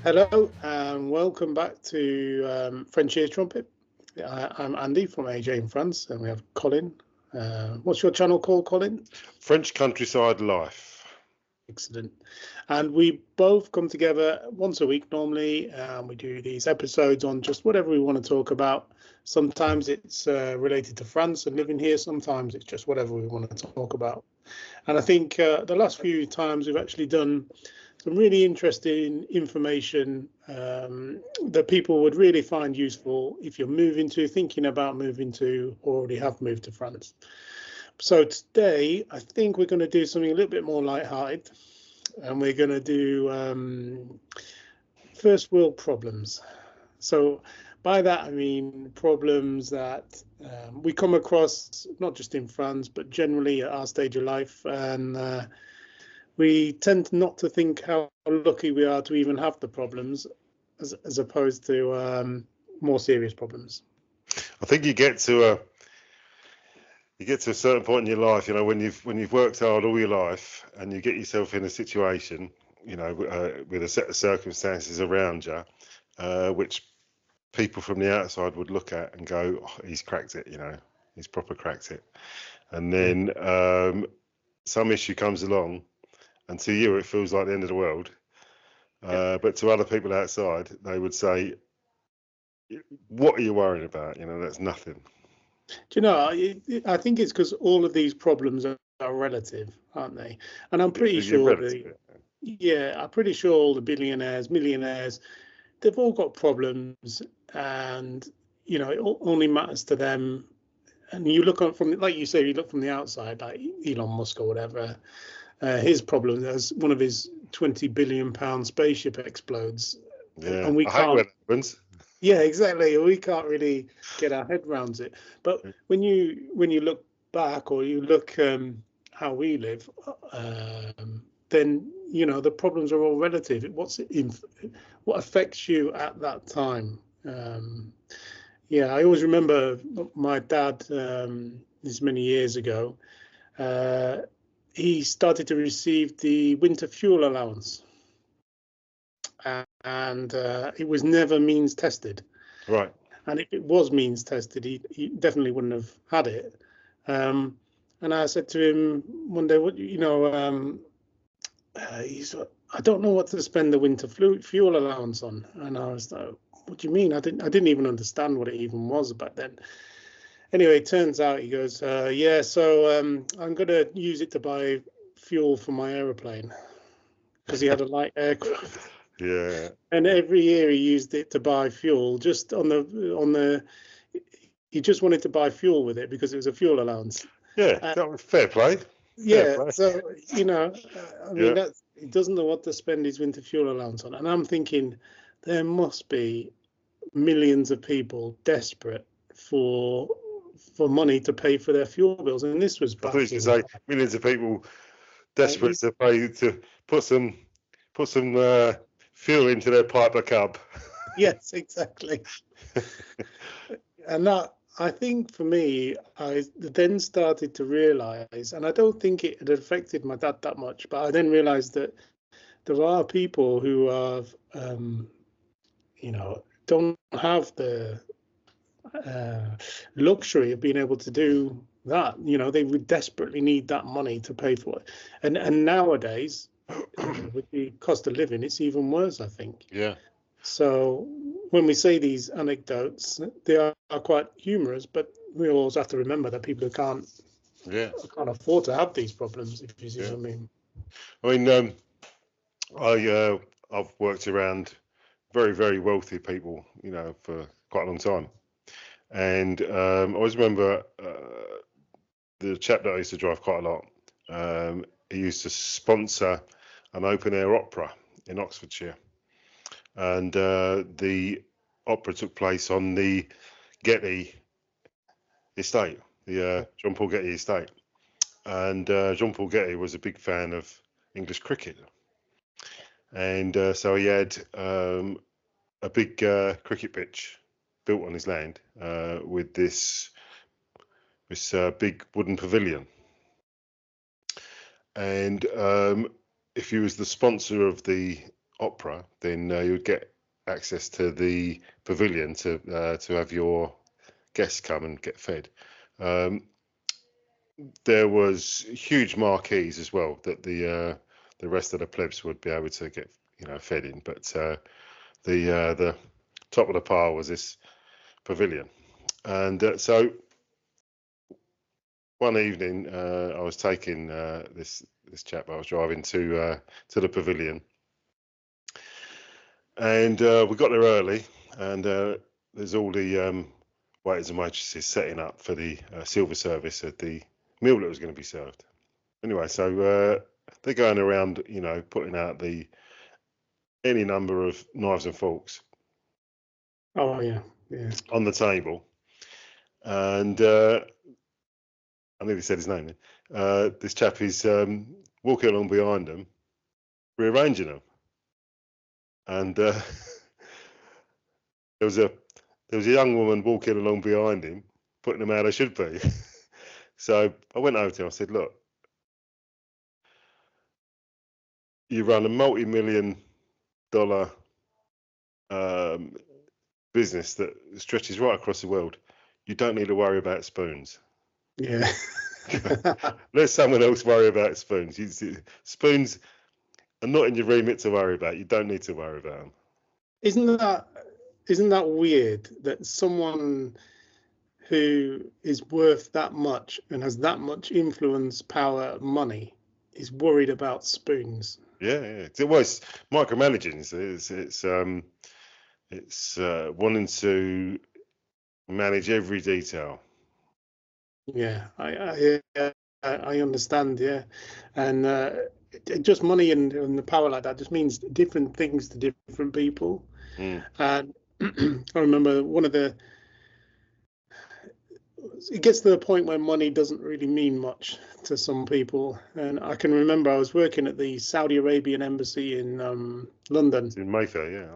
Hello and welcome back to French Ears Trumpet. I'm Andy from AJ in France, and we have Colin. What's your channel called, Colin? French Countryside Life. Excellent. And we both come together once a week normally, and we do these episodes on just whatever we want to talk about. Sometimes it's related to France and living here. Sometimes it's just whatever we want to talk about. And I think the last few times we've actually done some really interesting information that people would really find useful if you're thinking about moving to, or already have moved to France. So today, I think we're going to do something a little bit more lighthearted, and we're going to do first world problems. So by that, I mean problems that we come across, not just in France, but generally at our stage of life. And we tend not to think how lucky we are to even have the problems, as opposed to more serious problems. I think you get to a certain point in your life, when you've worked hard all your life and you get yourself in a situation, with a set of circumstances around you, which people from the outside would look at and go, oh, he's cracked it, he's proper cracked it. And then some issue comes along, and to you it feels like the end of the world. But to other people outside, they would say, what are you worrying about? That's nothing. Do you know, I think it's because all of these problems are relative, aren't they? And I'm pretty sure I'm pretty sure all the billionaires, millionaires, they've all got problems, and it only matters to them. And you look from, like you say, you look from the outside, like Elon Musk or whatever. His problem is one of his £20 billion spaceship explodes, and we can't. Yeah, exactly. We can't really get our head around it. But when you look back, or you look how we live, then the problems are all relative. What affects you at that time? I always remember my dad. This many years ago, he started to receive the winter fuel allowance. And it was never means tested. Right. And if it was means tested, he definitely wouldn't have had it. And I said to him one day, I don't know what to spend the winter fuel allowance on. And I was like, what do you mean? I didn't even understand what it even was back then. Anyway, it turns out, he goes, so I'm going to use it to buy fuel for my aeroplane, because he had a light aircraft. Yeah. And every year he used it to buy fuel, just he just wanted to buy fuel with it because it was a fuel allowance. Yeah, that was fair play. So he doesn't know what to spend his winter fuel allowance on. And I'm thinking there must be millions of people desperate for money to pay for their fuel bills. And this was back. I thought you say millions of people desperate to pay to put some fuel into their Piper Cub. Yes, exactly. And that, I think for me, I then started to realise, and I don't think it had affected my dad that much, but I then realised that there are people who have, don't have the luxury of being able to do that. They would desperately need that money to pay for it. And nowadays, with the cost of living, it's even worse, I think. Yeah. So when we say these anecdotes, they are quite humorous, but we always have to remember that people who can't afford to have these problems, if you see what I mean. I've worked around very, very wealthy people, for quite a long time, and I always remember the chap that I used to drive quite a lot. He used to sponsor an open air opera in Oxfordshire, and the opera took place on the Getty estate, the John Paul Getty estate, and John Paul Getty was a big fan of English cricket, and so he had a big cricket pitch built on his land with this big wooden pavilion. And if you was the sponsor of the opera, then you'd get access to the pavilion to have your guests come and get fed. There was huge marquees as well that the rest of the plebs would be able to get fed in, but the top of the pile was this pavilion. And so one evening I was taking this chap, I was driving to the pavilion, and we got there early, and there's all the waiters and waitresses setting up for the silver service at the meal that was going to be served. Anyway, so they're going around, putting out any number of knives and forks. Oh yeah. On the table, and I nearly said his name. This chap is walking along behind them, rearranging them, and there was a young woman walking along behind him, putting them how they should be. So I went over to him. I said, "Look, you run a multi-million-dollar business that stretches right across the world. You don't need to worry about spoons." Yeah. Let someone else worry about spoons. Spoons are not in your remit to worry about. You don't need to worry about them. Isn't that weird that someone who is worth that much and has that much influence, power, money is worried about spoons? Yeah. Well, it's micromanaging. It's wanting to manage every detail. Yeah, I understand. Yeah, and just money and the power like that just means different things to different people. And I remember it gets to the point where money doesn't really mean much to some people. And I can remember I was working at the Saudi Arabian embassy in London. It's in Mayfair,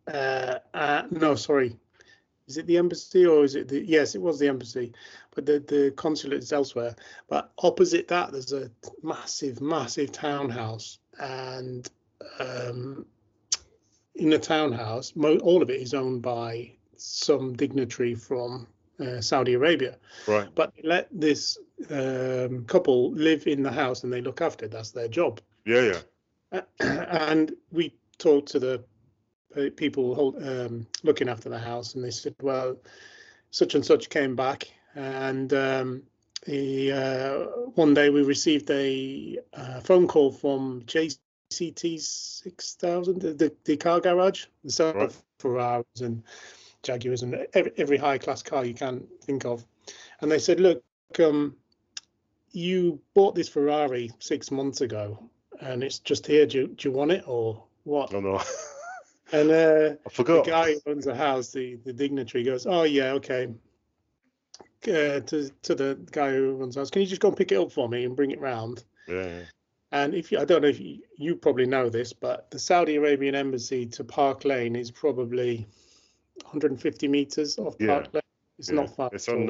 yeah. No, sorry. Is it the embassy or is it yes, it was the embassy, but the consulate is elsewhere. But opposite that, there's a massive townhouse, and in the townhouse, all of it is owned by some dignitary from Saudi Arabia. Right. But they let this couple live in the house and they look after it. That's their job. Yeah. And we talked to the people looking after the house, and they said, well, such and such came back, and one day we received a phone call from JCT 6000, the car garage, the sell Right. Ferraris and Jaguars and every high class car you can think of, and they said, look, you bought this Ferrari 6 months ago and it's just here, do you want it or what? Oh no. And I forgot. the guy who owns the house, the dignitary, goes, oh yeah, okay. To the guy who runs the house, can you just go and pick it up for me and bring it round? Yeah. And I don't know if you probably know this, but the Saudi Arabian embassy to Park Lane is probably 150 meters off Park Lane. It's not far. It's on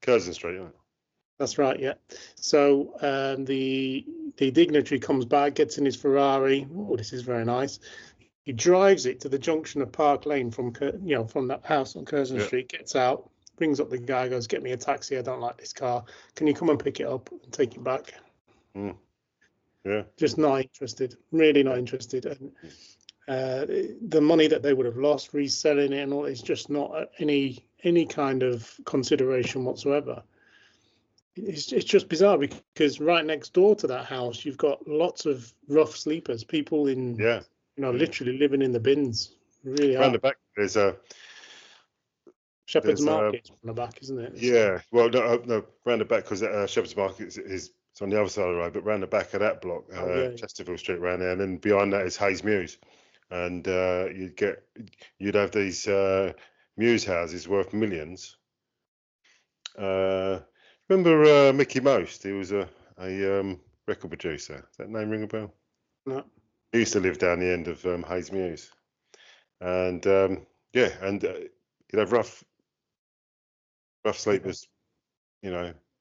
Curzon Street, isn't it? That's right, yeah. So the dignitary comes back, gets in his Ferrari. Oh, this is very nice. He drives it to the junction of Park Lane from that house on Curzon Street, gets out, brings up the guy, goes, get me a taxi, I don't like this car. Can you come and pick it up and take it back? Yeah. Just not interested, really not interested. And the money that they would have lost reselling it and all, it's just not any kind of consideration whatsoever. It's just bizarre because right next door to that house, you've got lots of rough sleepers, people in literally living in the bins. Really around the back, there's a Shepherd's Market on the back, isn't it? Yeah. Well, no, around the back, because Shepherd's Market is on the other side of the road, but round the back of that block, Chesterfield Street, around there, and then behind that is Hayes Mews, and you'd have these Mews houses worth millions. Remember Mickey Most? He was a record producer. Does that name ring a bell? No. He used to live down the end of Hayes Mews, and you'd have rough sleepers,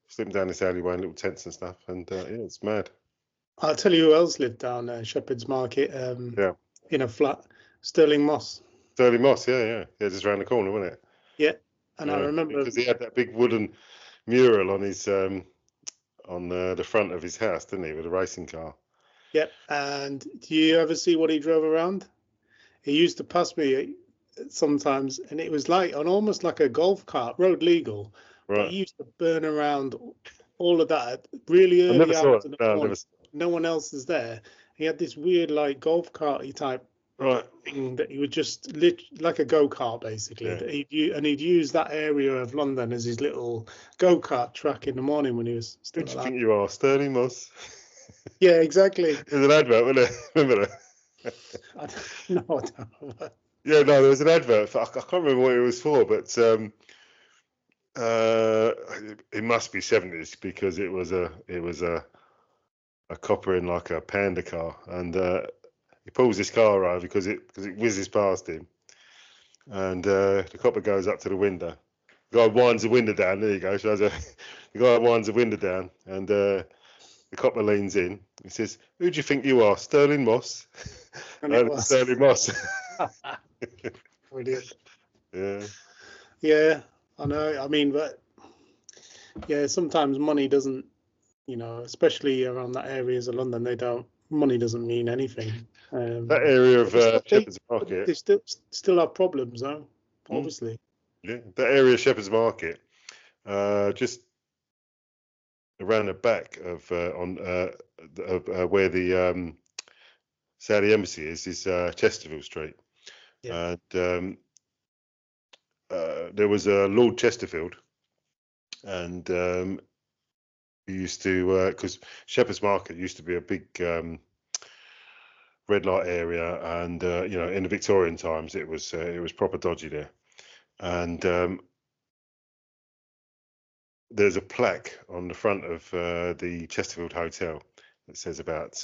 sleeping down this alleyway in little tents and stuff, and it's mad. I'll tell you who else lived down Shepherd's Market. in a flat. Sterling Moss. Sterling Moss, yeah, just around the corner, wasn't it? Yeah, and I remember because he had that big wooden mural on his on the front of his house, didn't he, with a racing car? Yep. And do you ever see what he drove around? He used to pass me sometimes, and it was like almost like a golf cart, road legal. Right. But he used to burn around all of that really I early never saw hours it. of the morning. No one else is there. He had this weird like golf carty type thing that he would just like a go-kart basically. Yeah. That he'd use that area of London as his little go-kart track in the morning when he was still alive. Who do you think you are, Sterling Moss? Yeah, exactly. There's an advert, wasn't it? Remember that? No, I don't. Yeah, no, there was an advert. I can't remember what it was for, but it must be 70s because it was a copper in like a panda car, and he pulls his car over because it whizzes past him, and the copper goes up to the window. The guy winds the window down. There you go. The guy winds the window down, and the copper leans in. He says, "Who do you think you are, Sterling Moss?" And it was Sterling Moss. Brilliant. Yeah, I know. I mean, but yeah, sometimes money doesn't, especially around that areas of London, money doesn't mean anything. That area of Shepherd's Market. They still have problems, though, obviously. Yeah, that area of Shepherd's Market, just around the back of where the Saudi embassy is Chesterfield Street. Yeah. And there was a Lord Chesterfield, and he used to, because Shepherd's Market used to be a big red light area, and in the Victorian times it was proper dodgy there. And there's a plaque on the front of the Chesterfield Hotel that says about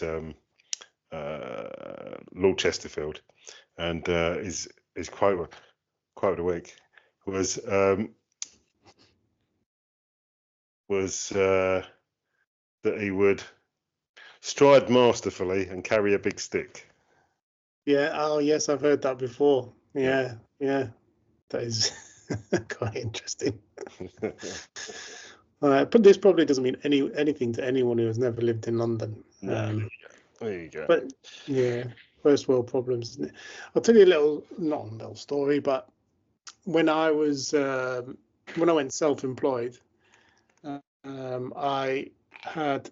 Lord Chesterfield, and his quote of the week was that he would stride masterfully and carry a big stick. Yeah. Oh, yes, I've heard that before. Yeah. That is quite interesting. But this probably doesn't mean anything to anyone who has never lived in London. No, there you go. But yeah, first world problems, isn't it? I'll tell you not a little story, but when I went self-employed, I had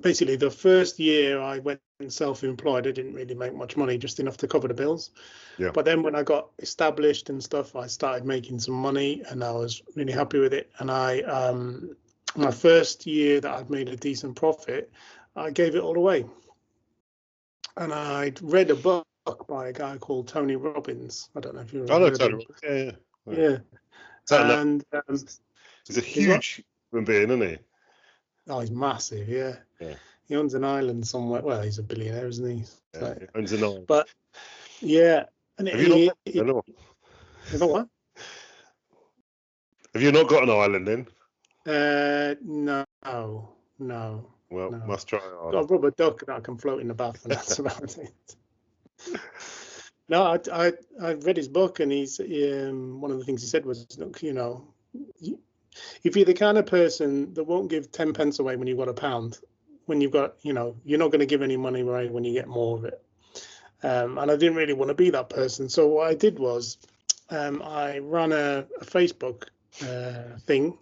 basically the first year I went self-employed, I didn't really make much money, just enough to cover the bills. Yeah. But then when I got established and stuff, I started making some money, and I was really happy with it. And my first year that I'd made a decent profit, I gave it all away. And I'd read a book by a guy called Tony Robbins. I don't know if you've heard of him. Yeah. And he's a huge human being, isn't he? Oh, he's massive. Yeah. He owns an island somewhere. Well, he's a billionaire, isn't he? Yeah, he owns an island. But yeah. And Have you what? Have you not got an island then? No. Well, no. Must try it. Got a rubber duck that I can float in the bath, and that's about it. No, I read his book, and he's one of the things he said was, look, if you're the kind of person that won't give 10 pence away when you've got £1, when you've got, you're not going to give any money away when you get more of it. And I didn't really want to be that person. So what I did was I ran a Facebook thing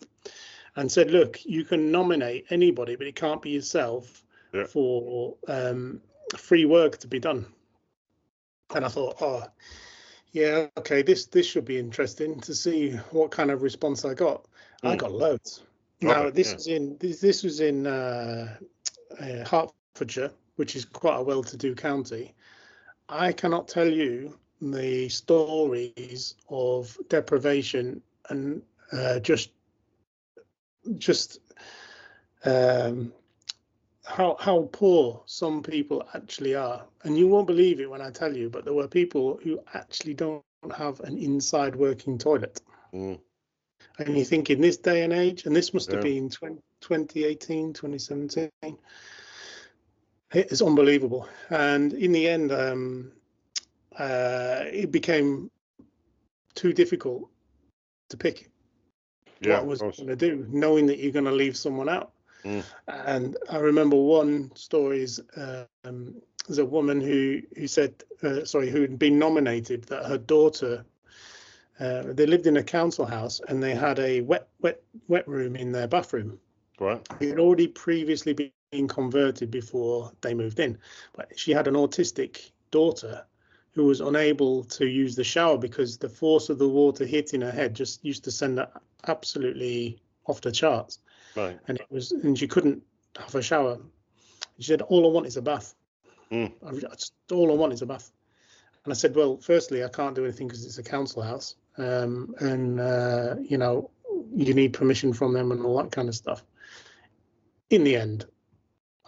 and said, look, you can nominate anybody, but it can't be yourself for free work to be done. And I thought, yeah, okay, this should be interesting to see what kind of response I got. I got loads. Now this was in Hertfordshire, which is quite a well-to-do county. I cannot tell you the stories of deprivation and just how poor some people actually are. And you won't believe it when I tell you, but there were people who actually don't have an inside working toilet. And you think in this day and age, and this must have been 2018, 2017, It's unbelievable. And in the end, it became too difficult to pick what I was going to do, knowing that you're going to leave someone out. And I remember one story is there's a woman who said, who had been nominated, that her daughter, they lived in a council house and they had a wet room in their bathroom. Right. It had already previously been converted before they moved in, but she had an autistic daughter who was unable to use the shower because the force of the water hitting her head just used to send her absolutely off the charts. Right. And she couldn't have a shower. She said, "All I want is a bath. All I want is a bath." And I said, "Well, firstly, I can't do anything because it's a council house, and you know, you need permission from them and all that kind of stuff." In the end,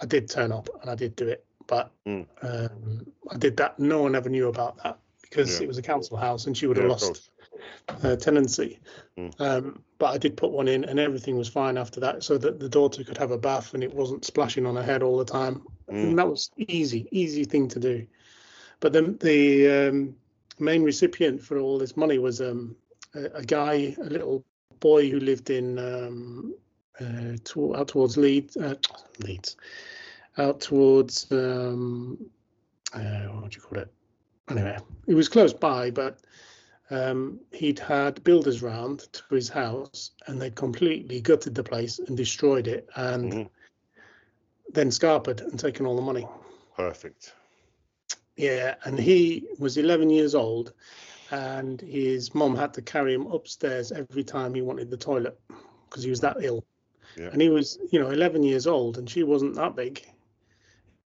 I did turn up and I did do it, but I did that. No one ever knew about that because it was a council house and she would have lost her tenancy. But I did put one in and everything was fine after that, so that the daughter could have a bath and it wasn't splashing on her head all the time. And that was easy thing to do. But the main recipient for all this money was a guy, a little boy who lived in out towards Leeds, out towards what do you call it? Anyway, it was close by, but he'd had builders round to his house and they'd completely gutted the place and destroyed it, and then scarpered and taken all the money. Perfect. Yeah, and he was 11 years old, and his mum had to carry him upstairs every time he wanted the toilet because he was that ill. Yeah. And he was, 11 years old, and she wasn't that big.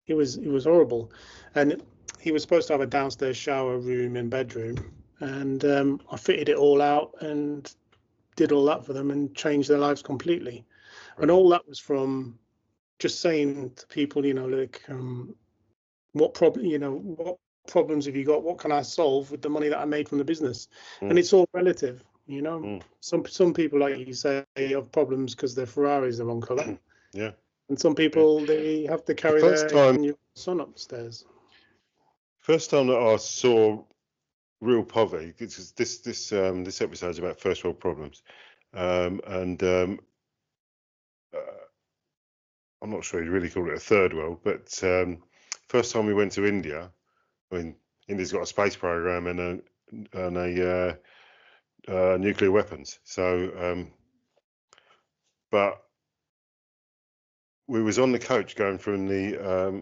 It was horrible. And he was supposed to have a downstairs shower room and bedroom, and I fitted it all out and did all that for them and changed their lives completely. Right. And all that was from just saying to people, what problems have you got? What can I solve with the money that I made from the business? And it's all relative, Some people, like you say, have problems because their Ferrari is the wrong colour. Yeah. And some people, they have to carry their son upstairs. First time that I saw real poverty, this episode is about first world problems, I'm not sure you'd really call it a third world, but first time we went to India, I mean, India's got a space program and a nuclear weapons. So, but we was on the coach going from the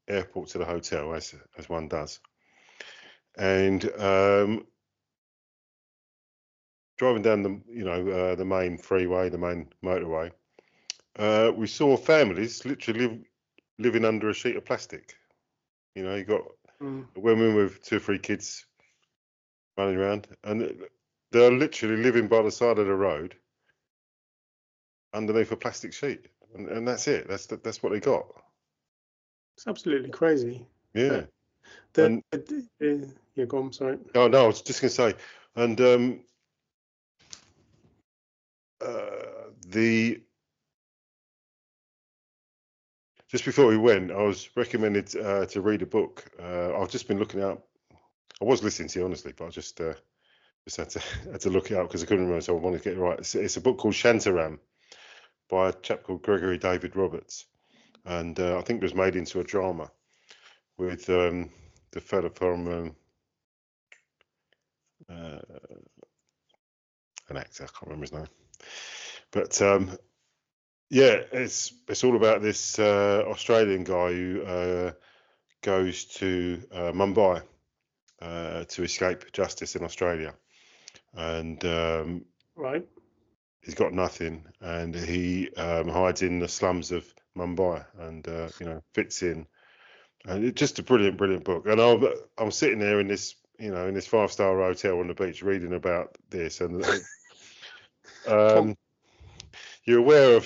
airport to the hotel, as one does, and driving down the main freeway, the main motorway, we saw families literally living under a sheet of plastic. You got a women with 2 or 3 kids running around, and they're literally living by the side of the road underneath a plastic sheet, and that's it. That's what they got. It's absolutely crazy. Yeah. Go on, sorry. Oh no, I was just going to say, and just before we went, I was recommended to read a book. I've just been looking it up. I was listening to you, honestly, but I just had to look it up because I couldn't remember, so I wanted to get it right. It's a book called Charente by a chap called Gregory David Roberts, and I think it was made into a drama with the fella from an actor, I can't remember his name, but yeah, it's all about this Australian guy who goes to Mumbai to escape justice in Australia, and right, he's got nothing, and he hides in the slums of Mumbai, and fits in, and it's just a brilliant book. And I'm sitting there in this in this 5-star hotel on the beach reading about this, and you're aware of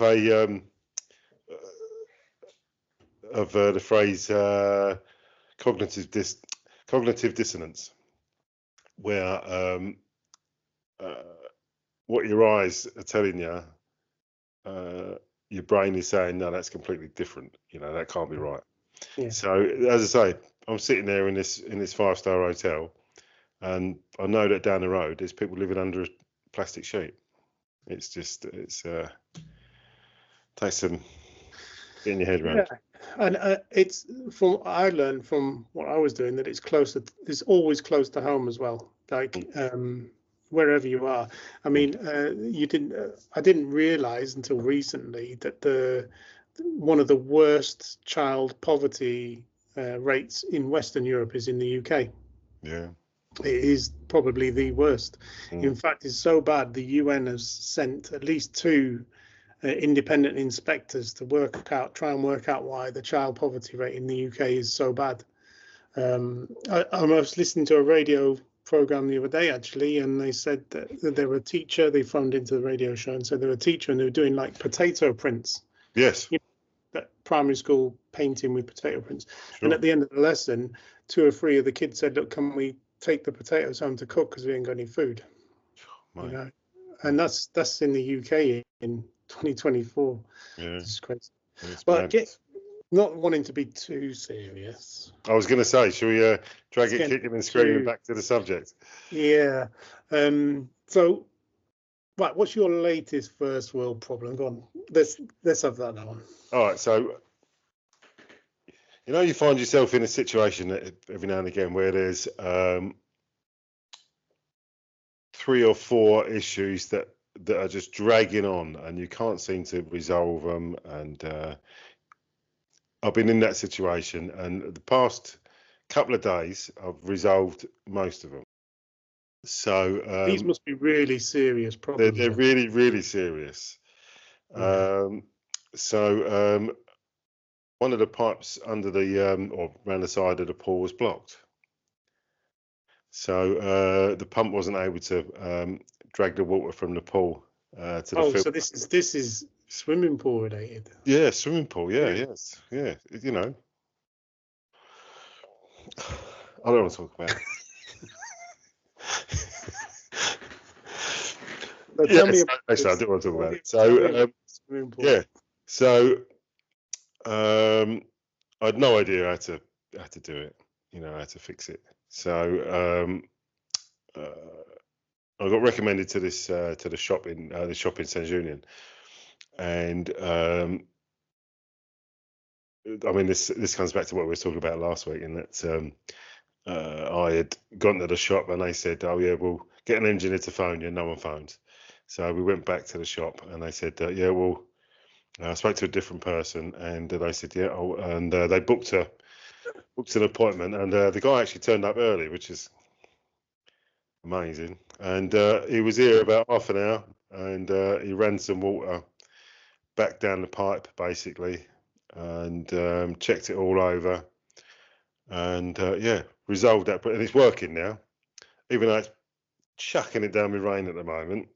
the phrase cognitive dissonance, where what your eyes are telling you your brain is saying, no, that's completely different. You know, that can't be right. Yeah. So as I say, I'm sitting there in this 5-star hotel, and I know that down the road there's people living under a plastic sheet. It's takes some getting your head around. Yeah, and it's from I learned from what I was doing that it's always close to home as well. Like wherever you are. I mean, I didn't realize until recently that one of the worst child poverty rates in Western Europe is in the UK. Yeah. It is probably the worst. In fact, it's so bad the UN has sent at least 2 independent inspectors to try and work out why the child poverty rate in the UK is so bad. I was listening to a radio program the other day actually, and they said that they were a teacher. They phoned into the radio show and said they were a teacher, and they were doing like potato prints. Yes. You know, that primary school painting with potato prints. Sure. And at the end of the lesson, 2 or 3 of the kids said, "Look, can we take the potatoes home to cook because we ain't got any food?" You know, and that's in the UK in 2024. Yeah, it's crazy. But not wanting to be too serious. I was going to say, shall we drag it kicking and screaming back to the subject? Yeah. So, right, what's your latest first world problem? Go on. Let's have that one. All right. So, you know, you find yourself in a situation every now and again where there's 3 or 4 issues that are just dragging on, and you can't seem to resolve them. And I've been in that situation, and the past couple of days I've resolved most of them. So these must be really serious problems. They're really, really serious. So one of the pipes under the or around the side of the pool was blocked. So the pump wasn't able to drag the water from the pool to the filter. So this is swimming pool related. Yeah, swimming pool. Yeah, yes, yeah. You know, I don't want to talk about it. Tell me about actually, I do want to talk about it. So yeah, so I had no idea how to do it. You know, how to fix it. So I got recommended to this to the shop in St Union, and I mean this comes back to what we were talking about last week, in that I had gone to the shop and they said, "Oh yeah, we'll get an engineer to phone you." No one phoned, so we went back to the shop and they said, "Yeah, well." I spoke to a different person and they said, "Yeah," and they booked an appointment, and the guy actually turned up early, which is amazing. And he was here about half an hour, and he ran some water back down the pipe basically, and checked it all over, and yeah, resolved that. And it's working now, even though it's chucking it down with rain at the moment.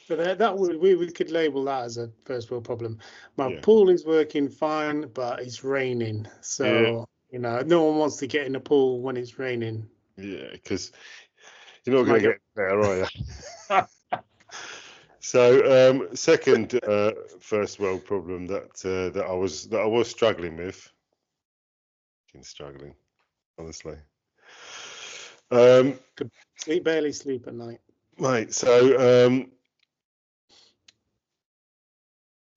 So that we could label that as a first world problem. My pool is working fine, but it's raining. So you know, no one wants to get in the pool when it's raining. Yeah, because you're not going to get better, are you? So second first world problem that I was struggling with. Struggling, honestly. Barely sleep at night. Right. So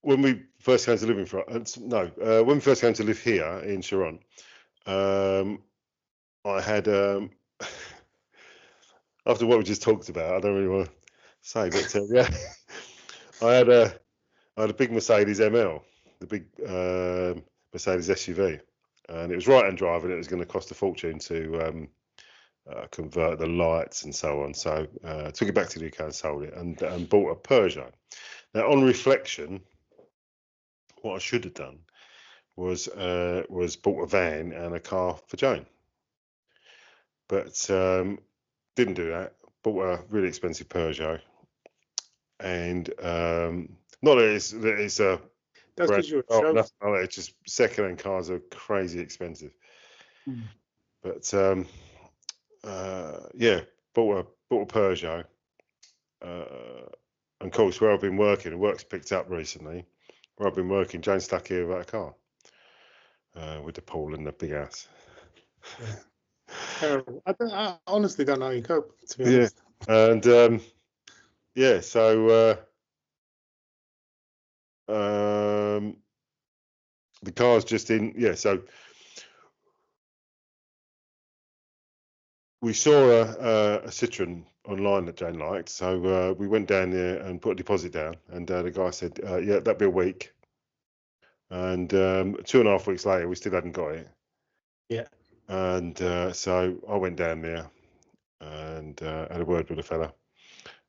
when we first came to live in France, when we first came to live here in Charente, I had after what we just talked about, I don't really want to say, but yeah, I had a big Mercedes ML, the big Mercedes SUV, and it was right-hand drive, and it was going to cost a fortune to convert the lights and so on. So I took it back to the UK and sold it, and bought a Peugeot. Now, on reflection, what I should have done was bought a van and a car for Jane, but didn't do that. Bought a really expensive Peugeot, and not that it's a. That's because you're a it's just second-hand cars are crazy expensive. But yeah, bought a Peugeot, and of course where I've been working, work's picked up recently, where I've been working, Jane's stuck here without a car, with the pool and the big house. Yeah, terrible. I honestly don't know how you cope, to be Yeah, honest. and yeah, so the car's just in. Yeah, so we saw a Citroen online that Jane liked, so we went down there and put a deposit down, and the guy said, "Yeah, that'd be a week." And 2.5 weeks later, we still hadn't got it. Yeah. And so I went down there and had a word with the fella,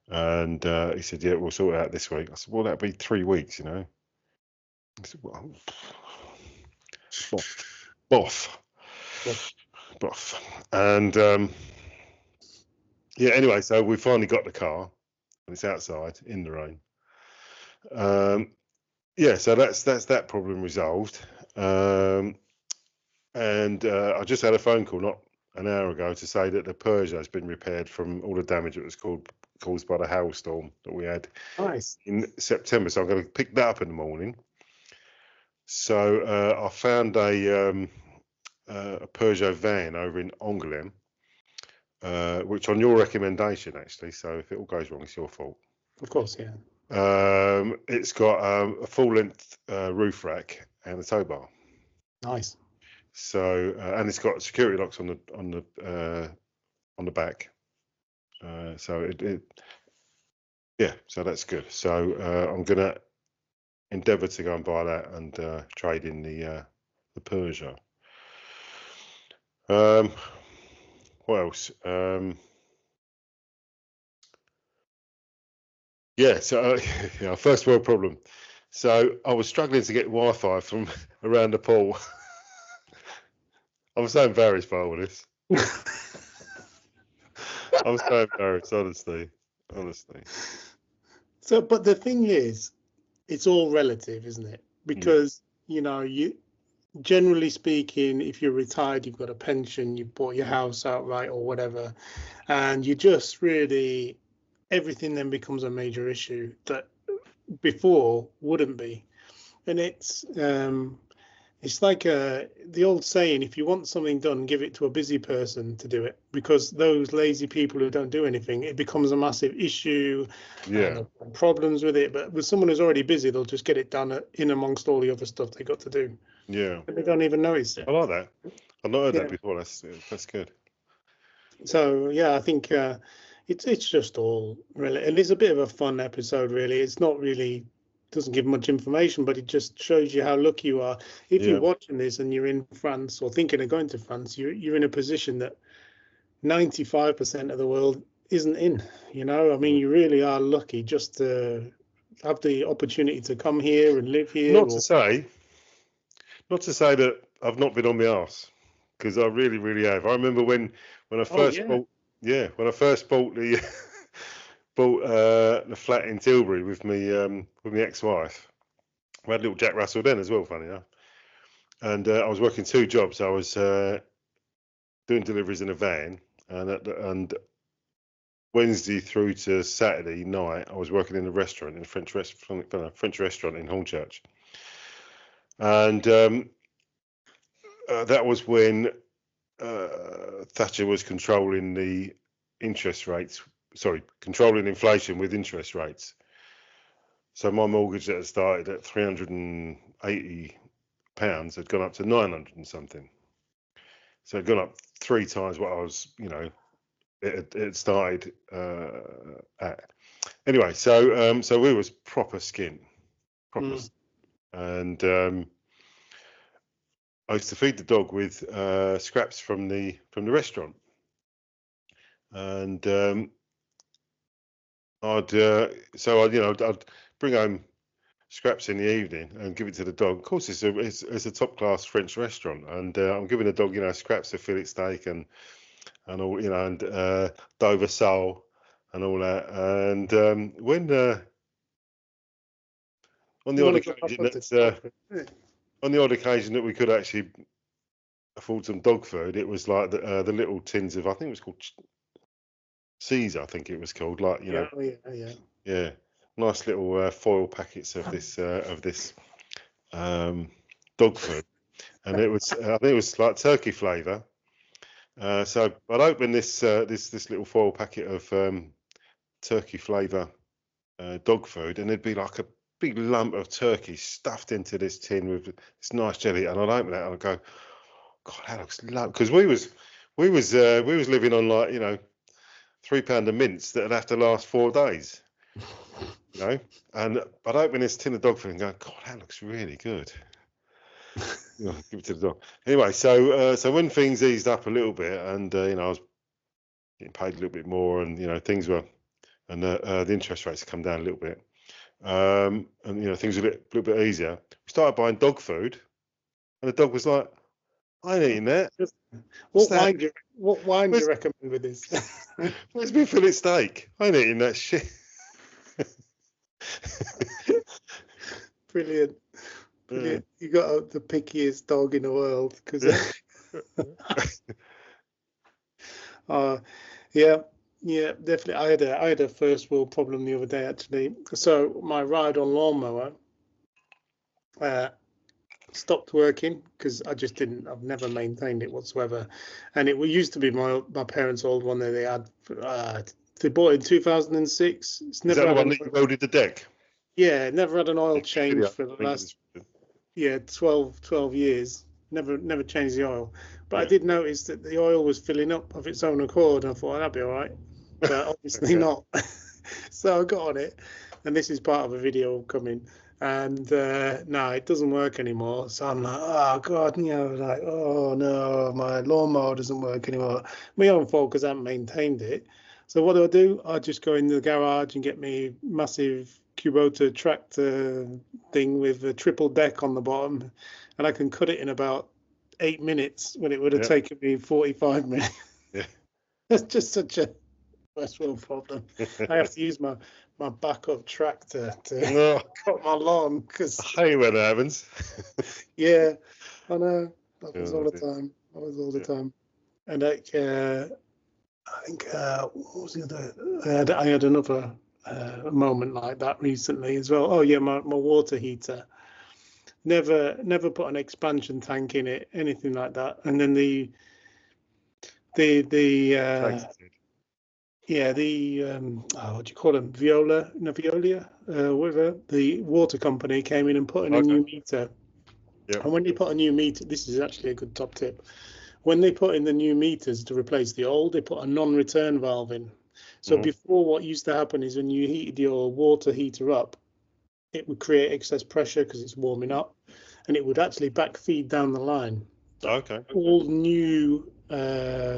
and he said, "Yeah, we'll sort it out this week." I said, "Well, that'd be 3 weeks, you know." He said, "Well, boff, boff." And yeah, anyway, so we finally got the car, and it's outside in the rain. Yeah, so that's that problem resolved. And I just had a phone call not an hour ago to say that the Peugeot has been repaired from all the damage that was caused by the hailstorm that we had in September. So I'm going to pick that up in the morning. So I found a Peugeot van over in Angoulême, which on your recommendation, actually. So if it all goes wrong, it's your fault. Of course, yeah. It's got a full-length roof rack and a tow bar. Nice. So and it's got security locks on the back. So yeah, so that's good. So I'm gonna endeavour to go and buy that and trade in the Peugeot. What else? Yeah, so yeah, first world problem. So I was struggling to get Wi-Fi from around the pool. I'm so embarrassed by all this. I'm so embarrassed, honestly. So, but the thing is, it's all relative, isn't it? Because you know, you generally speaking, if you're retired, you've got a pension, you bought your house outright or whatever, and you just really everything then becomes a major issue that before wouldn't be. And it's like the old saying, if you want something done, give it to a busy person to do it, because those lazy people who don't do anything, it becomes a massive issue. Yeah. And problems with it. But with someone who's already busy, they'll just get it done in amongst all the other stuff they got to do. Yeah. And they don't even notice it. I like that. I've not heard that before. That's good. So yeah, I think it's just all really, and it's a bit of a fun episode. Really, it's not really doesn't give much information, but it just shows you how lucky you are. If you're watching this and you're in France or thinking of going to France, you're in a position that 95% of the world isn't in. You know, I mean, you really are lucky just to have the opportunity to come here and live here. Not to say that I've not been on my arse, because I really, really have. I remember when I first bought the the flat in Tilbury with my ex-wife. We had little Jack Russell then as well, funny enough. And I was working 2 jobs. I was doing deliveries in a van, and Wednesday through to Saturday night, I was working in a restaurant, in a French restaurant in Hornchurch. And that was when Thatcher was controlling the interest rates. Sorry, controlling inflation with interest rates. So my mortgage that had started at £380 had gone up to 900 and something. So it had gone up 3 times what I was, you know, it started at. Anyway, so we was proper skin, and I used to feed the dog with scraps from the restaurant, and I'd bring home scraps in the evening and give it to the dog. Of course, it's a top class French restaurant, and I'm giving the dog, you know, scraps of fillet steak and all, you know, and Dover sole and all that. And when on the odd occasion that we could actually afford some dog food, it was like the little tins of, I think it was called Caesar, I think it was called, like, you know, nice little foil packets of this dog food, and I think it was like turkey flavour. So I'd open this little foil packet of turkey flavour dog food, and it'd be like a big lump of turkey stuffed into this tin with this nice jelly, and I'd open it and I'd go, God, that looks lovely. Because we was living on, like, you know, £3 a mince that'd have to last 4 days. You know, and I'd open this tin of dog food and go, God, that looks really good. You know, give it to the dog. Anyway, so when things eased up a little bit, and you know, I was getting paid a little bit more, and you know, things were, and the interest rates come down a little bit, and you know, things were a little bit easier. We started buying dog food, and the dog was like, I ain't eating that. What wine do you recommend with this? Where's my fillet steak? I ain't eating that shit. Brilliant. Yeah. You got the pickiest dog in the world, because yeah, definitely. I had a first world problem the other day, actually. So my ride on lawnmower stopped working because I've never maintained it whatsoever, and it used to be my parents' old one that they had. They bought it in 2006. It's never. Is that the one that you welded the deck? Yeah, never had an oil change for the last 12 years. Never changed the oil. But I did notice that the oil was filling up of its own accord. And I thought, that'd be all right. But obviously not. So I got on it. And this is part of a video coming. And no, it doesn't work anymore. So I'm like, oh, God, you know, like, oh, no, my lawnmower doesn't work anymore. My own fault because I haven't maintained it. So what do? I just go in the garage and get me massive Kubota tractor thing with a triple deck on the bottom, and I can cut it in about 8 minutes when it would have taken me 45 minutes. Yeah. That's just such a first world problem. I have to use my backup tractor to cut my lawn, because I hate when that happens. Yeah, I know. That was all the time. That was all the time. And like, I think what was the other? I had another moment like that recently as well. Oh yeah, my water heater. Never put an expansion tank in it, anything like that. And then the what do you call them? Veolia, whatever. The water company came in and put in a new meter. Yeah. And when they put a new meter, this is actually a good top tip. When they put in the new meters to replace the old, they put a non-return valve in. So before, what used to happen is when you heated your water heater up, it would create excess pressure because it's warming up, and it would actually backfeed down the line. All new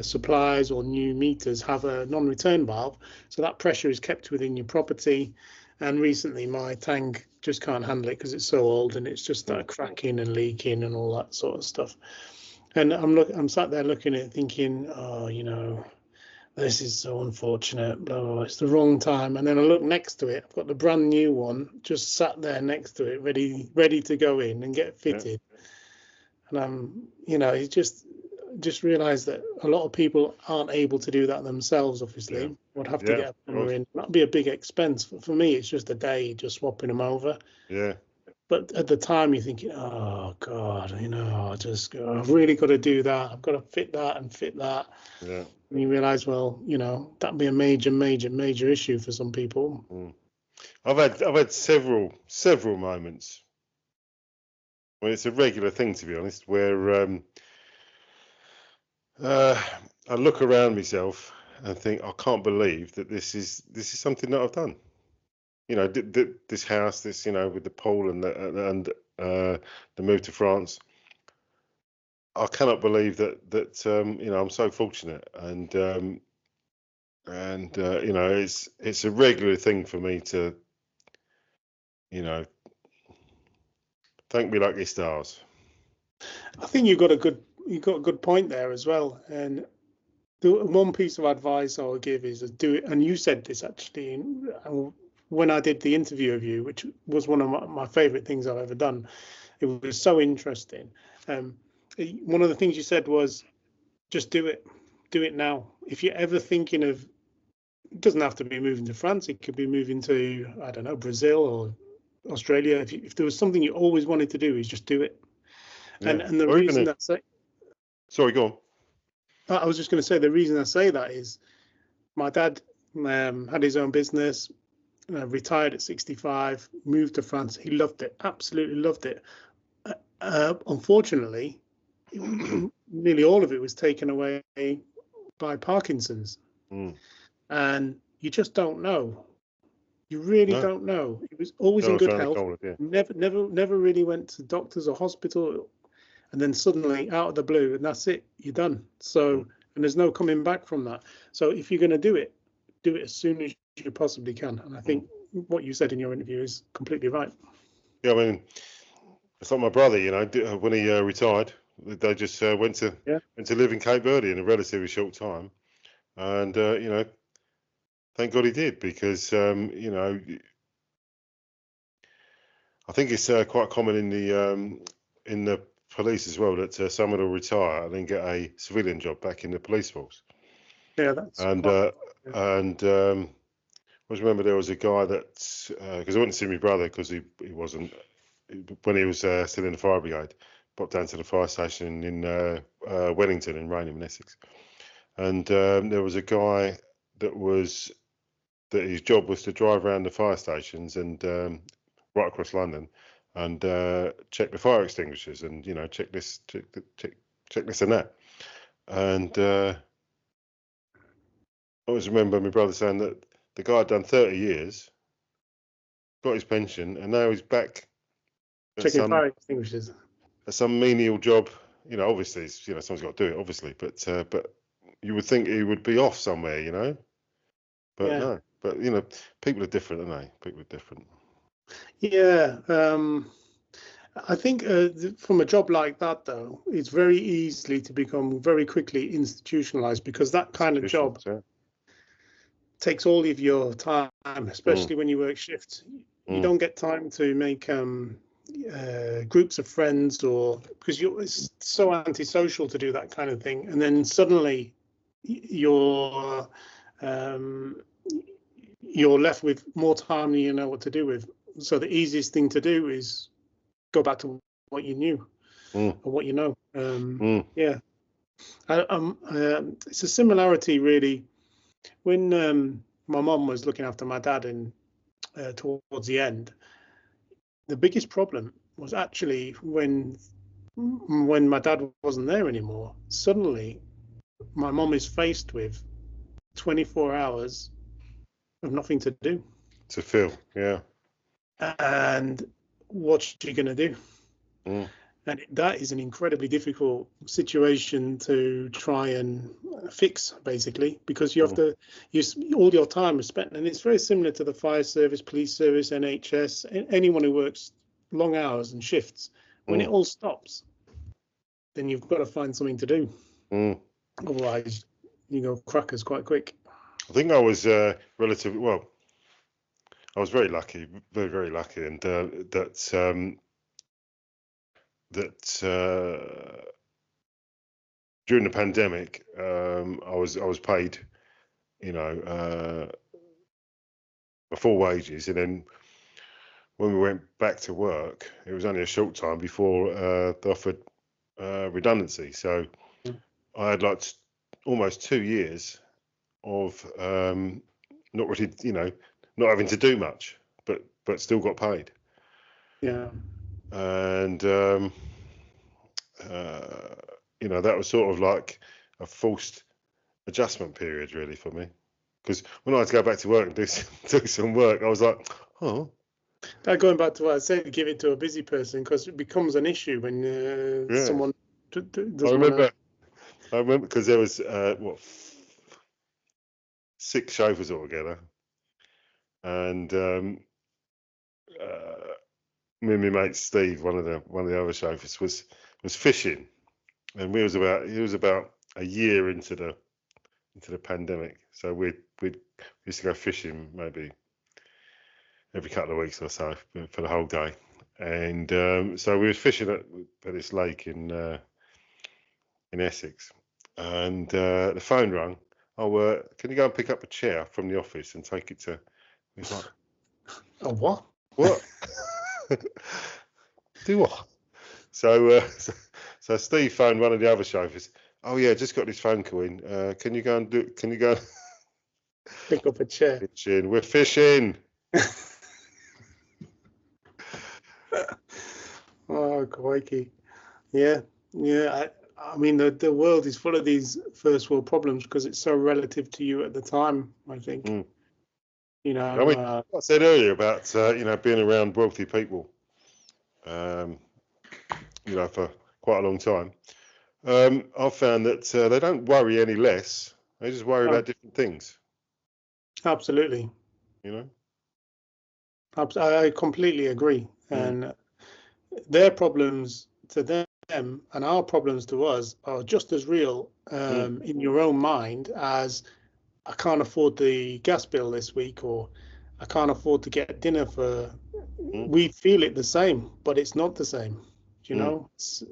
supplies or new meters have a non-return valve, so that pressure is kept within your property. And recently my tank just can't handle it because it's so old, and it's just started cracking and leaking and all that sort of stuff. And I'm sat there looking at it thinking, oh, you know, this is so unfortunate, blah, blah, blah. It's the wrong time. And then I look next to it. I've got the brand new one just sat there next to it, ready to go in and get fitted. And I'm, you know, you just realised that a lot of people aren't able to do that themselves, obviously. Would have to get a plumber in. That'd be a big expense. For me, it's just a day just swapping them over. Yeah. But at the time, you're thinking, oh, God, you know, I've really got to do that. I've got to fit that and fit that. Yeah. And you realise, well, you know, that'd be a major issue for some people. I've had several moments. Well, it's a regular thing, to be honest, where I look around myself and think, I can't believe that this is something that I've done. You know, this house, this, you know, with the pool and the move to France. I cannot believe that you know, I'm so fortunate, and you know, it's a regular thing for me to, you know, thank me like your stars. I think you got a good point there as well. And the one piece of advice I would give is to do it. And you said this actually when I did the interview of you, which was one of my favourite things I've ever done. It was so interesting. One of the things you said was, just do it now. If you're ever thinking of, it doesn't have to be moving to France. It could be moving to, I don't know, Brazil Australia. If there was something you always wanted to do, is just do it. Yeah. And the reason that's sorry, go on. I was just going to say the reason I say that is my dad had his own business, retired at 65, moved to France. He loved it, absolutely loved it. Unfortunately, nearly all of it was taken away by Parkinson's, and you just don't know. You really don't know. He was always in good health. Never really went to doctors or hospital, and then suddenly out of the blue, and that's it. You're done. So, and there's no coming back from that. So if you're going to do it as soon as you possibly can. And I think what you said in your interview is completely right. Yeah, I mean, it's like my brother. You know, when he retired, they just went to live in Cape Verde in a relatively short time, and you know, thank God he did, because you know, I think it's quite common in the police as well that someone will retire and then get a civilian job back in the police force. Yeah, that's I always remember there was a guy that because I went to see my brother because he wasn't when he was still in the fire brigade. Popped down to the fire station in Wellington in Rainham in Essex, and there was a guy that his job was to drive around the fire stations and right across London and check the fire extinguishers and, you know, check this and that. And I always remember my brother saying that the guy had done 30 years, got his pension, and now he's back checking fire extinguishers. At some menial job. You know, obviously, you know, someone's got to do it, obviously, but you would think he would be off somewhere, you know. But no. But you know, people are different, aren't they? People are different. Yeah. I think from a job like that, though, it's very easily to become very quickly institutionalized, because that kind of job takes all of your time, especially when you work shifts. You don't get time to make groups of friends, or because it's so antisocial to do that kind of thing. And then suddenly you're left with more time than you know what to do with. So the easiest thing to do is go back to what you knew or what you know. Yeah, it's a similarity really. When my mum was looking after my dad towards the end, the biggest problem was actually when my dad wasn't there anymore. Suddenly, my mum is faced with 24 hours of nothing to do. To fill, yeah. And what's she going to do? And that is an incredibly difficult situation to try and fix, basically, because you have to use all your time is spent. And it's very similar to the fire service, police service, NHS, anyone who works long hours and shifts. When it all stops, then you've got to find something to do. Otherwise, you go crackers quite quick. I think I was relatively well. I was very lucky, very, very lucky, and that during the pandemic, I was paid, you know, my full wages, and then when we went back to work, it was only a short time before they offered redundancy. So I had like almost 2 years of not really, you know, not having to do much, but still got paid. Yeah. And you know, that was sort of like a forced adjustment period, really, for me. Because when I had to go back to work and do some work, I was like, oh. That going back to what I said, give it to a busy person, because it becomes an issue when someone doesn't. I remember because there was 6 chauffeurs altogether, and me and my mate Steve, one of the other chauffeurs, was fishing, and he was about a year into the pandemic, so we used to go fishing maybe every couple of weeks or so for the whole day, and so we was fishing at this lake in Essex, and the phone rang. Oh, can you go and pick up a chair from the office and take it to? He's like, oh, what? What? Do what? So Steve phoned one of the other chauffeurs. Oh yeah, just got this phone call in. Can you go and pick up a chair? Fishing. We're fishing. Oh, crikey. Yeah. I mean, the world is full of these first world problems because it's so relative to you at the time, I think. Mm. You know, I mean, I said earlier about being around wealthy people, for quite a long time. I've found that they don't worry any less. They just worry about different things. Absolutely. I completely agree. And their problems to them and our problems to us are just as real in your own mind as I can't afford the gas bill this week, or I can't afford to get dinner for. We feel it the same, but it's not the same. It's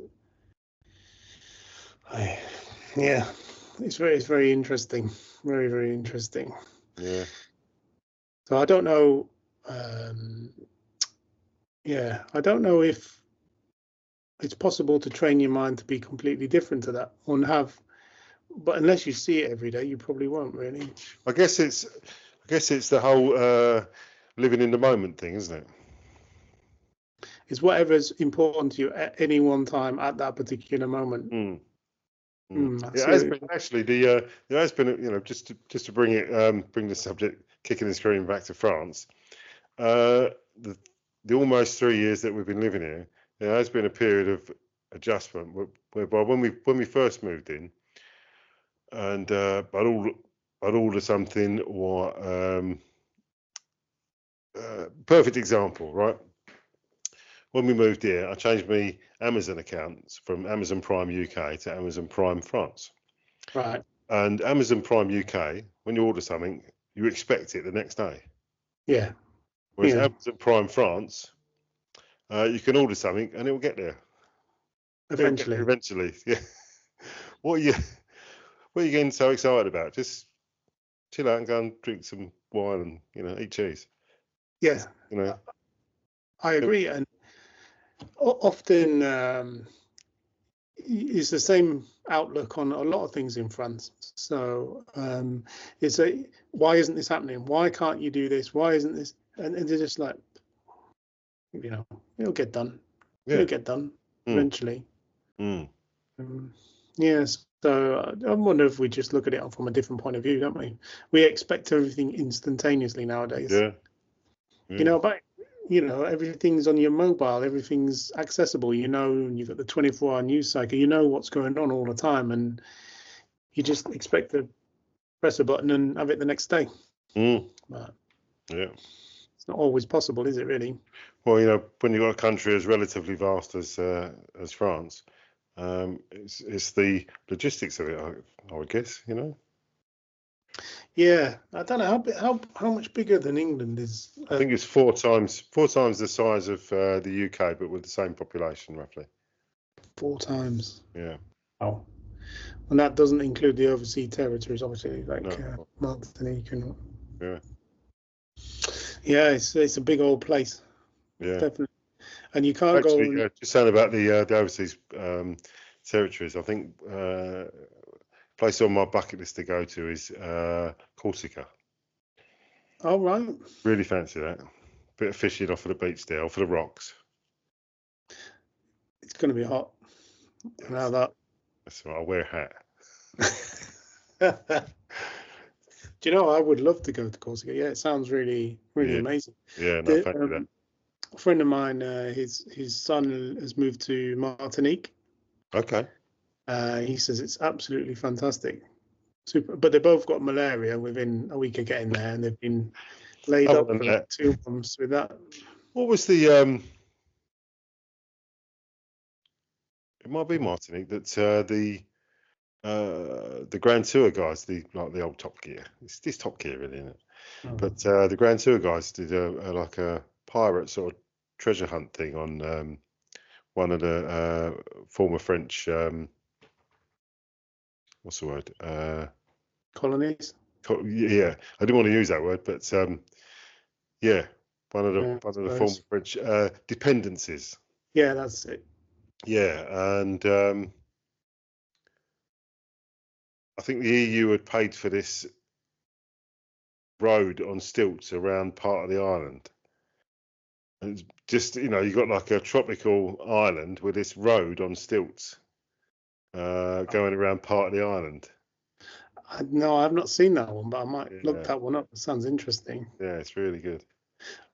very interesting. Very, very interesting. Yeah. So I don't know. I don't know if it's possible to train your mind to be completely different to that, but unless you see it every day, you probably won't really. I guess it's the whole living in the moment thing, isn't it? It's whatever's important to you at any one time at that particular moment. It has been actually there has been just to bring the subject kicking and screaming back to France. The almost 3 years that we've been living here, there has been a period of adjustment whereby when we first moved in, and I'd order something, or perfect example, right? When we moved here, I changed my Amazon accounts from Amazon Prime UK to Amazon Prime France. Right. And Amazon Prime UK, when you order something, you expect it the next day. Yeah. Whereas Amazon Prime France, you can order something and it will get there. Eventually. Yeah. What are you getting so excited about? Just chill out and go and drink some wine and eat cheese. Yeah. I agree, and often it's the same outlook on a lot of things in France. So it's why isn't this happening? Why can't you do this? Why isn't this? And they're just like, it'll get done. Yeah. It'll get done eventually. Yes. So I wonder if we just look at it from a different point of view, don't we? We expect everything instantaneously nowadays. Yeah. But everything's on your mobile, everything's accessible, you've got the 24-hour news cycle, what's going on all the time, and you just expect to press a button and have it the next day. But it's not always possible, is it really? Well, when you've got a country as relatively vast as France, it's the logistics of it, I would guess, Yeah, I don't know how much bigger than England is. I think it's four times the size of the UK, but with the same population roughly. 4 times. Yeah. Oh, and that doesn't include the overseas territories, obviously, like Martinique and. Yeah. Yeah, it's a big old place. Yeah. Definitely. And you can't go. Just saying about the overseas territories, I think place on my bucket list to go to is Corsica. Oh, right. Really fancy that. Bit of fishing off of the beach there, off of the rocks. It's going to be hot. Yes. Now that. That's right. I'll wear a hat. Do you know, I would love to go to Corsica. Yeah, it sounds really, really amazing. Yeah, no, thank you that. A friend of mine, his son has moved to Martinique. Okay. He says it's absolutely fantastic. Super, but they both got malaria within a week of getting there, and they've been laid up for 2 months with that. What was the? It might be Martinique that the Grand Tour guys, the old Top Gear. It's Top Gear, really, isn't it? Oh. But the Grand Tour guys did a pirate sort of treasure hunt thing on one of the former French. What's the word? Colonies. Yeah, I didn't want to use that word, but yeah, one of the former French dependencies. Yeah, that's it. Yeah, and I think the EU had paid for this road on stilts around part of the island. And it's just, you got like a tropical island with this road on stilts going around part of the island. No, I've not seen that one, but I might look that one up. It sounds interesting. Yeah, it's really good.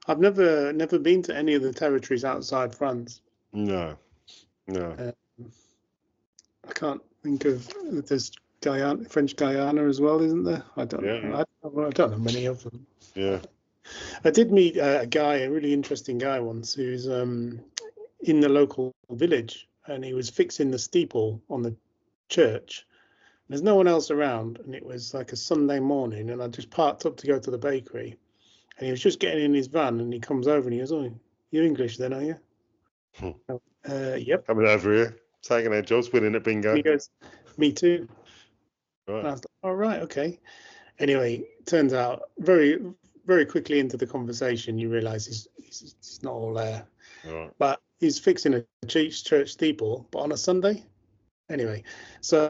I've never been to any of the territories outside France. No. I can't think of. There's Guyana, French Guyana as well, isn't there? I don't know. I don't know many of them. Yeah. I did meet a really interesting guy once, who's in the local village, and he was fixing the steeple on the church. There's no one else around, and it was like a Sunday morning, and I just parked up to go to the bakery, and he was just getting in his van, and he comes over and he goes, "Oh, you're English then, are you?" Yep. Coming over here, taking our jobs, winning at bingo. And he goes, "Me too." Right. And I was like, "All right, okay." Anyway, turns out very, very quickly into the conversation, you realise he's not all there. Right. But he's fixing a church steeple, but on a Sunday. Anyway, so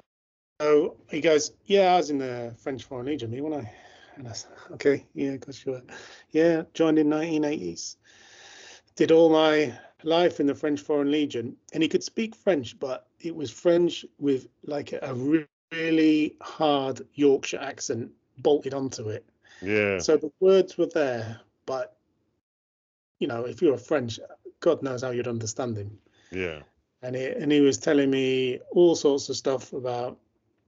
he goes, "Yeah, I was in the French Foreign Legion, me, wasn't I?" And I said, "Okay, yeah, because you were." "Yeah, joined in 1980s. Did all my life in the French Foreign Legion." And he could speak French, but it was French with like a really hard Yorkshire accent bolted onto it. Yeah. So the words were there, but if you're a French, God knows how you'd understand him. Yeah. And he was telling me all sorts of stuff about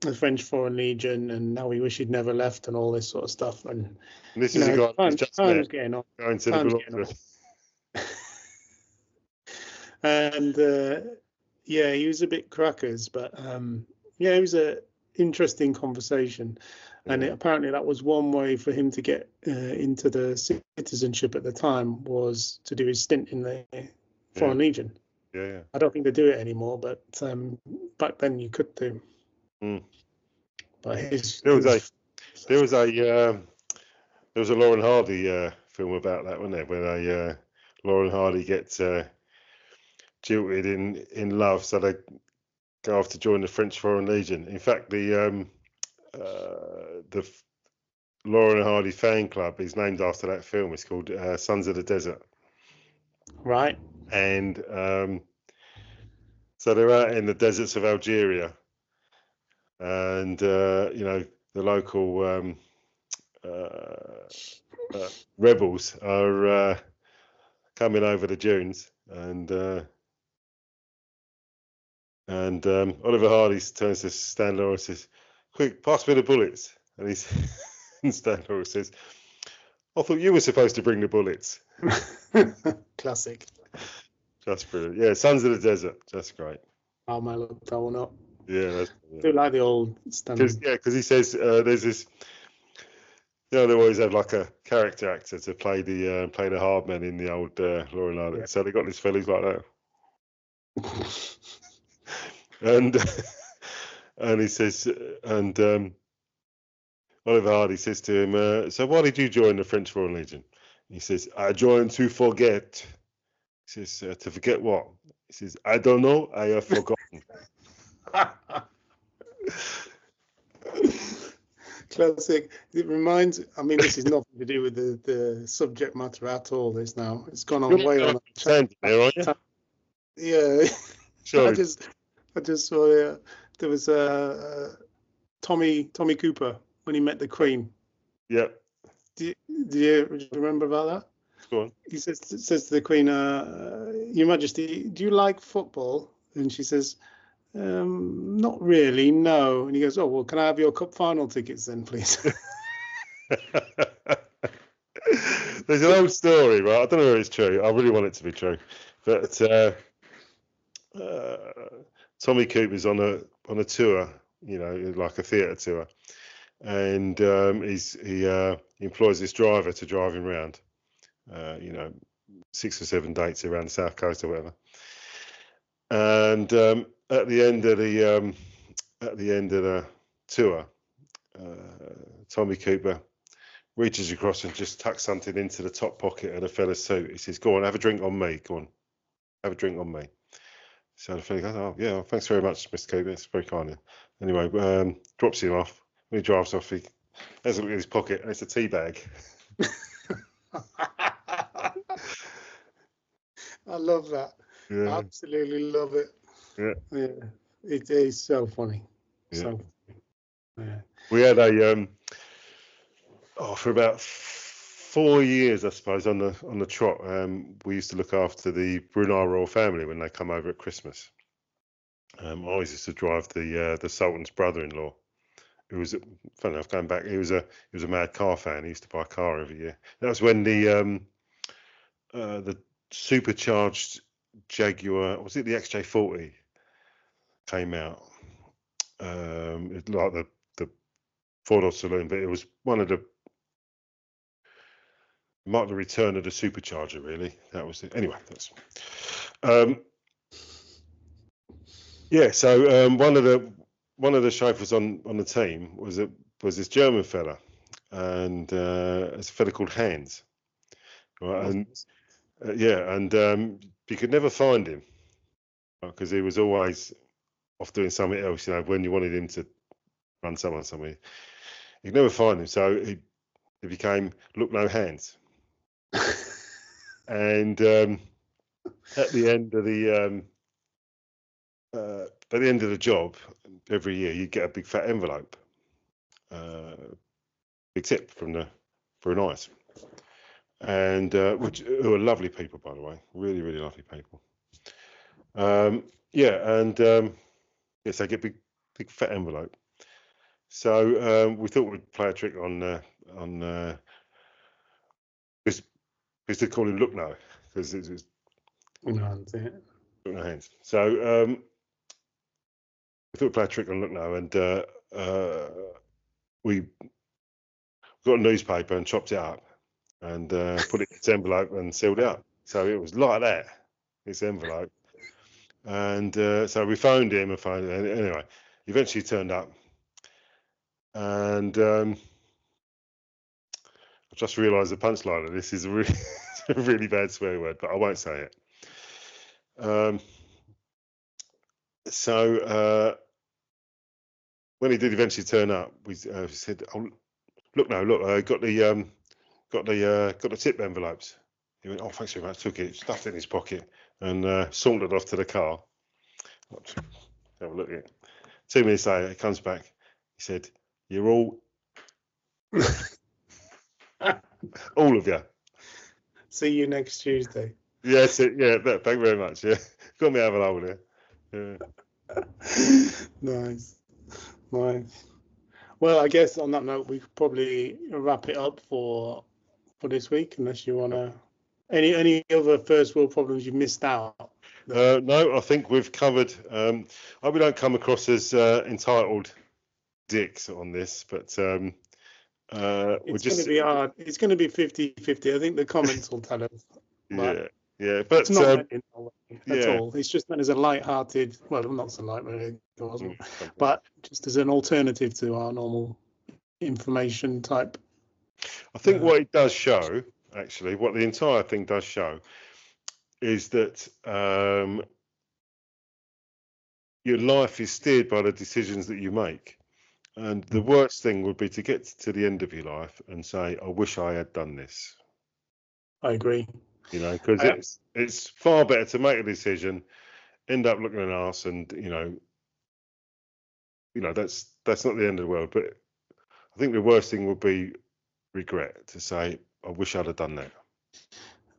the French Foreign Legion and how he wished he'd never left and all this sort of stuff. And this is a guy who's just time's getting on. Going to the And he was a bit crackers, but it was a interesting conversation. And apparently that was one way for him to get into the citizenship at the time, was to do his stint in the Foreign Legion. Yeah. I don't think they do it anymore, but back then you could do. But there was a Lauren Hardy film about that, wasn't there? Where Lauren Hardy gets jilted in love, so they go off to join the French Foreign Legion. In fact, the Lauren Hardy fan club is named after that film. It's called Sons of the Desert. Right. And so they're out in the deserts of Algeria, and the local rebels are coming over the dunes, and Oliver Hardy turns to Stan Laurel and says, "Quick, pass me the bullets." And and Stan Laurel says, "I thought you were supposed to bring the bullets." Classic. Just brilliant. Yeah, Sons of the Desert. That's great. I might look that one up. Yeah, that's I do like the old standard. Because he says there's this. They always have like a character actor to play the hard man in the old Laurel Hardy. Yeah. So they got these fellas like that. and he says, Oliver Hardy says to him, "So why did you join the French Foreign Legion?" He says, "I joined to forget." He says, "To forget what?" He says, "I don't know. I have forgotten." Classic. It reminds. I mean, this is nothing to do with the subject matter at all. This now, it's gone on way on. Yeah. Sure. I just saw there was Tommy Cooper when he met the Queen. Yeah. Do you remember about that? Go on. He says to the Queen, "Your Majesty, do you like football?" And she says, "Not really, no." And he goes, "Oh, well, can I have your cup final tickets then, please?" There's an old story, right? I don't know if it's true. I really want it to be true. But Tommy Cooper's on a tour, like a theatre tour. And he employs this driver to drive him around, 6 or 7 dates around the south coast or whatever. And at the end of the tour, Tommy Cooper reaches across and just tucks something into the top pocket of the fella's suit. He says, "Go on, have a drink on me. Go on, have a drink on me." So the fella goes, "Oh yeah, well, thanks very much, Mr. Cooper. It's very kind of you." Anyway, drops him off. When he drives off, he has a look at his pocket, and it's a tea bag. I love that. Yeah. Absolutely love it. Yeah. It is so funny. Yeah. So funny. Yeah. We had a for about 4 years, I suppose, on the trot. We used to look after the Brunei royal family when they come over at Christmas. I always used to drive the Sultan's brother-in-law, who was, funny enough, going back, he was a mad car fan. He used to buy a car every year. That was when the supercharged Jaguar, was it the XJ40, came out. It's like the four-door saloon, but it was one of the marked the return of the supercharger. Really, that was it. Anyway, that's yeah. So one of the chauffeurs on the team was this German fella, and it's a fella called Hans, right? And you could never find him because he was always off doing something else. When you wanted him to run someone somewhere, you could never find him. So he became Look No Hands. And at the end of the job, every year you get a big fat envelope, big tip from the Brunei's, and who are lovely people, by the way, really really lovely people. Yes, they get big fat envelope. So we thought we'd play a trick on because they call him Look No, because it's Look No Hands. So we thought we'd play a trick on Look No, and we got a newspaper and chopped it up and put it in its envelope and sealed it up. So it was like that, this envelope. And so we phoned him and anyway, eventually he turned up, and I just realised the punchline of this is a really bad swear word, but I won't say it. So when he did eventually turn up, we said, "Oh, look, I got the tip envelopes." He went, "Oh, thanks very much." Took it, stuffed it in his pocket, and sauntered off to the car. Have a look at it. 2 minutes later, he comes back. He said, "You're all of you. See you next Tuesday." Yes, yeah. Thank you very much. Yeah, got me having over there. Yeah. Nice. Well, I guess on that note, we could probably wrap it up for this week, unless you want to. Any other first world problems you've missed out? No, I think we've covered. I hope we don't come across as entitled dicks on this, but it's going to be hard. It's going to be 50-50. I think the comments will tell us. Yeah, but it's not meant in that way at all. It's just meant as a light-hearted. Well, not so light, really, but just as an alternative to our normal information type. I think what it does show, actually, what the entire thing does show, is that your life is steered by the decisions that you make. And the worst thing would be to get to the end of your life and say, "I wish I had done this." I agree. Because it's far better to make a decision, end up looking an arse, and that's not the end of the world. But I think the worst thing would be regret, to say, "I wish I'd have done that."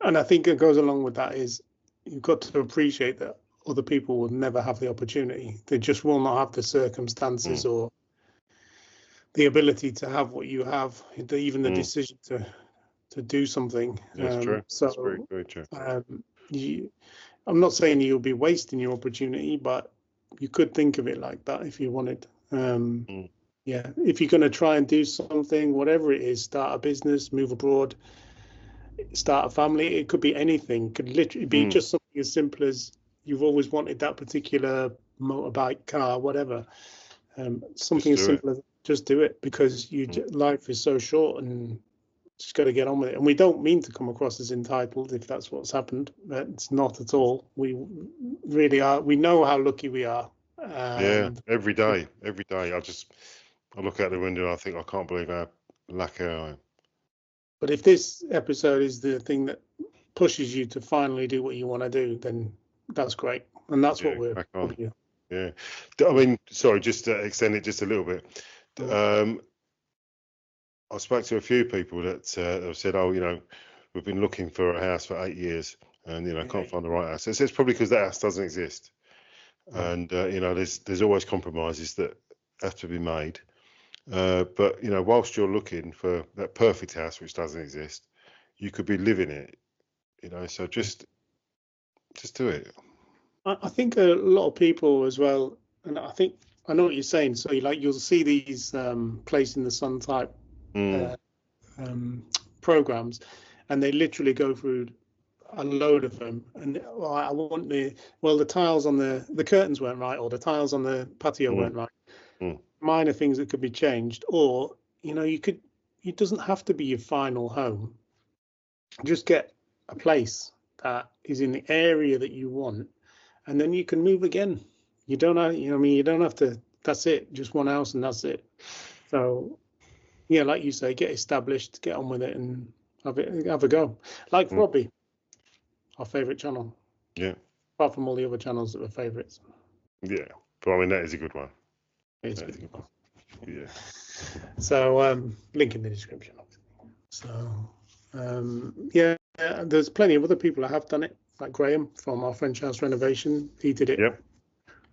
And I think it goes along with that is you've got to appreciate that other people will never have the opportunity. They just will not have the circumstances or the ability to have what you have, even the decision to do something. That's true. So that's very, very true. I'm not saying you'll be wasting your opportunity, but you could think of it like that if you wanted. Yeah, if you're going to try and do something, whatever it is, start a business, move abroad, start a family, it could be anything. It could literally be just something as simple as you've always wanted that particular motorbike, car, whatever. Something as simple as just do it, because life is so short, and just got to get on with it. And we don't mean to come across as entitled if that's what's happened. It's not at all. We really are. We know how lucky we are. Every day. I look out the window and I think, I can't believe how lucky I am. But if this episode is the thing that pushes you to finally do what you want to do, then that's great. And that's what we're doing. Yeah. I mean, sorry, just to extend it just a little bit. I spoke to a few people that have said, oh, we've been looking for a house for 8 years and, can't find the right house. It's probably because that house doesn't exist. And, there's always compromises that have to be made. But, whilst you're looking for that perfect house, which doesn't exist, you could be living it, so just do it. I think a lot of people as well, and I know what you're saying. So you'll see these place in the sun type programs, and they literally go through a load of them. And I want the tiles on the curtains weren't right, or the tiles on the patio weren't right. Minor things that could be changed, or it doesn't have to be your final home. Just get a place that is in the area that you want, and then you can move again. You don't have, you don't have to. That's it. Just one house, and that's it. So, like you say, get established, get on with it, and have a go. Like Robbie, our favourite channel. Yeah. Apart from all the other channels that were favourites. Yeah, but I mean that is a good one. It's a good one. Yeah. So link in the description. So there's plenty of other people that have done it, like Graham from our French house renovation. He did it a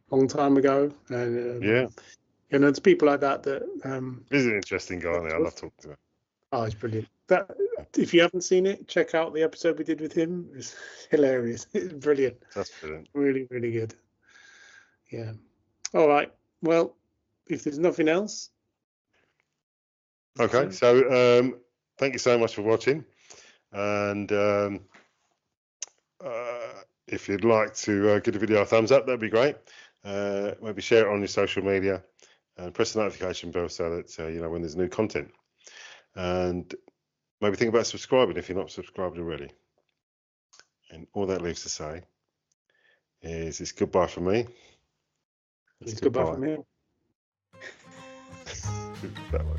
long time ago, and there's people like that. He's an interesting guy. I love talking to him. Oh, he's brilliant. If you haven't seen it, check out the episode we did with him. It's hilarious. It's brilliant. That's brilliant. Really, really good. Yeah. All right. Well, if there's nothing else. Okay. So thank you so much for watching. And if you'd like to give the video a thumbs up, that'd be great. Maybe share it on your social media and press the notification bell so that when there's new content. And maybe think about subscribing if you're not subscribed already. And all that leaves to say is it's goodbye from me. It's goodbye from me. That way.